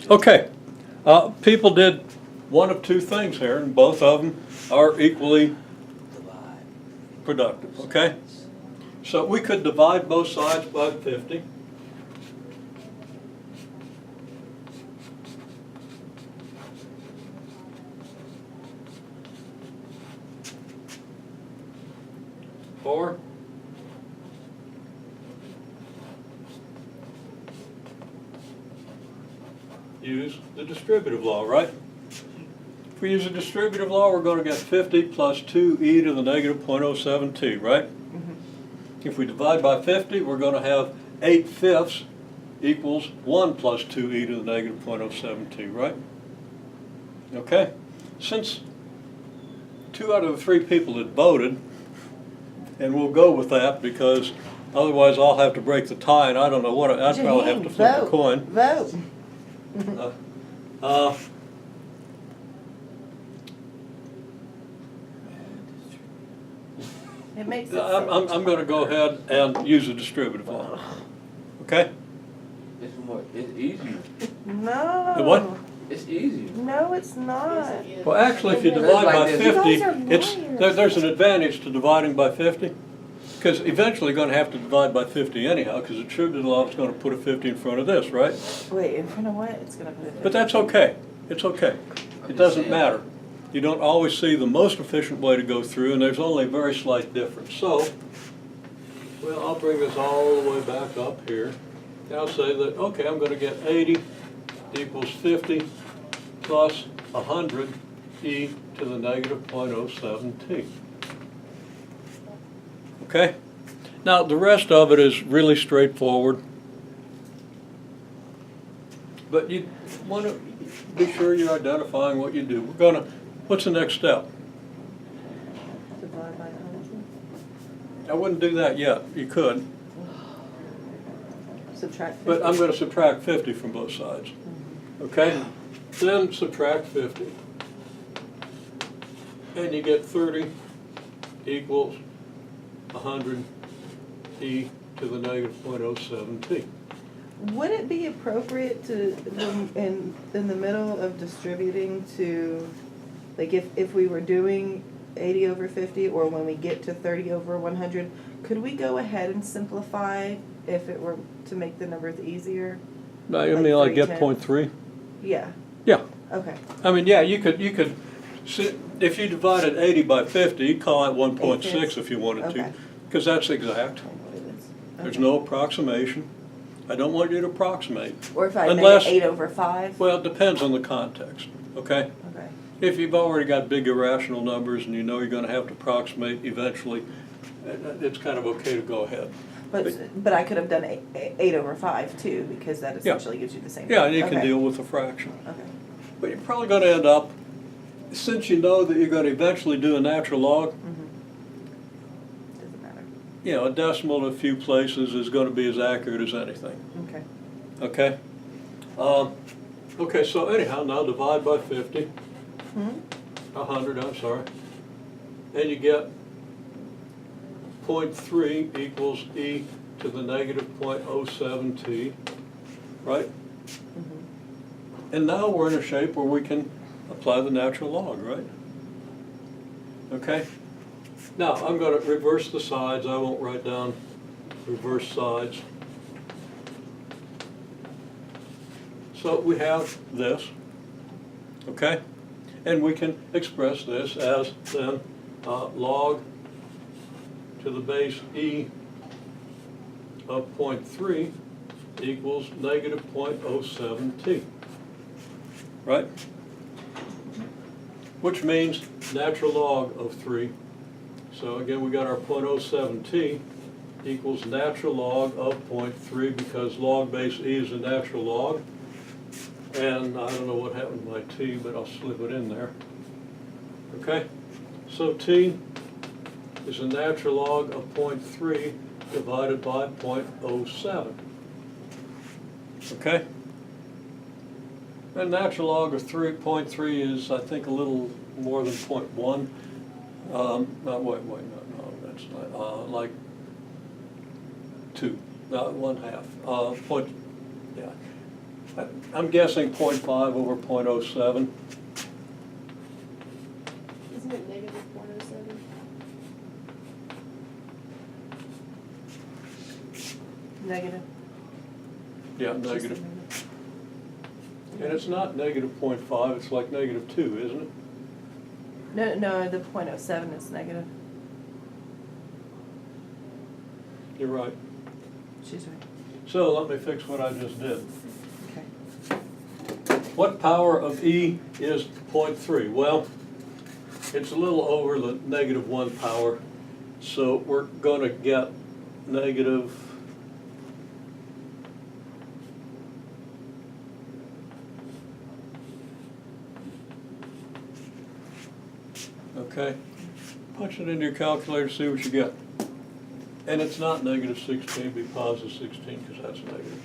Okay, people did one of two things here, and both of them are equally productive, okay? So we could divide both sides by 50. Or use the distributive law, right? If we use the distributive law, we're going to get 50 plus 2e to the negative 0.07t, right? Mm-hmm. If we divide by 50, we're going to have 8/5 equals 1 plus 2e to the negative 0.07t, right? Okay? Since 2 out of the 3 people had voted, and we'll go with that because otherwise I'll have to break the tie, and I don't know what, I'd probably have to flip a coin. Vote. It makes it I'm going to go ahead and use the distributive law. Okay? It's easier. No. The what? It's easier. No, it's not. Well, actually, if you divide Like by this. 50, You guys are lawyers. there's an advantage to dividing by 50. Because eventually you're going to have to divide by 50 anyhow, because the distributive law is going to put a 50 in front of this, right? Wait, in front of what? It's going to put it. But that's okay. It's okay. It doesn't matter. You don't always see the most efficient way to go through, and there's only a very slight difference. So, well, I'll bring this all the way back up here. And I'll say that, okay, I'm going to get 80 equals 50 plus 100 e to the negative 0.07t. Okay? Now, the rest of it is really straightforward. But you want to be sure you're identifying what you do. We're going to, what's the next step? Divide by 100. I wouldn't do that yet. You could. Subtract 50. But I'm going to subtract 50 from both sides. Okay? Then subtract 50. And you get 30 equals 100 e to the negative 0.07t. Would it be appropriate to, in the middle of distributing to, like if we were doing 80 over 50 or when we get to 30 over 100, could we go ahead and simplify if it were to make the numbers easier? Now, you mean like get 310? 0.3? Yeah. Yeah. Okay. I mean, yeah, you could, if you divided 80 by 50, you'd call it 1.6 if you wanted Okay. to, because that's exact. There's Okay. no approximation. I don't want you to approximate. Or if I Unless- made it 8 over 5? Well, it depends on the context, okay? Okay. If you've already got big irrational numbers and you know you're going to have to approximate eventually, it's kind of okay to go ahead. But I could have done 8 over 5 too, because that essentially gives you the same. Yeah, and you thing. can Okay. deal with a fraction. Okay. But you're probably going to end up, since you know that you're going to eventually do a natural log, Doesn't matter. you know, a decimal in a few places is going to be as accurate as anything. Okay. Okay? Okay, so anyhow, now divide by 50, 100, I'm sorry, and you get 0.3 equals e to the negative 0.07t, right? And now we're in a shape where we can apply the natural log, right? Okay? Now, I'm going to reverse the sides. I won't write down reverse sides. So we have this, okay? And we can express this as then log to the base e of 0.3 equals negative 0.07t, right? Which means natural log of 3. So again, we got our 0.07t equals natural log of 0.3 because log base e is a natural log. And I don't know what happened to my t, but I'll slip it in there. Okay? So t is a natural log of 0.3 divided by 0.07. Okay? And natural log of 0.3 is, I think, a little more than 0.1. No, that's not, like 2, not 1/2. Yeah. I'm guessing 0.5 over 0.07. Isn't it negative .07? Negative. Yeah, Just a negative. minute. And it's not negative 0.5, it's like negative 2, isn't it? No, the .07 is negative. You're right. She's right. So let me fix what I just did. Okay. What power of E is 0.3? Well, it's a little over the negative 1 power, so we're going to get negative okay, punch it into your calculator, see what you get. And it's not negative 16, be positive 16, because that's negative.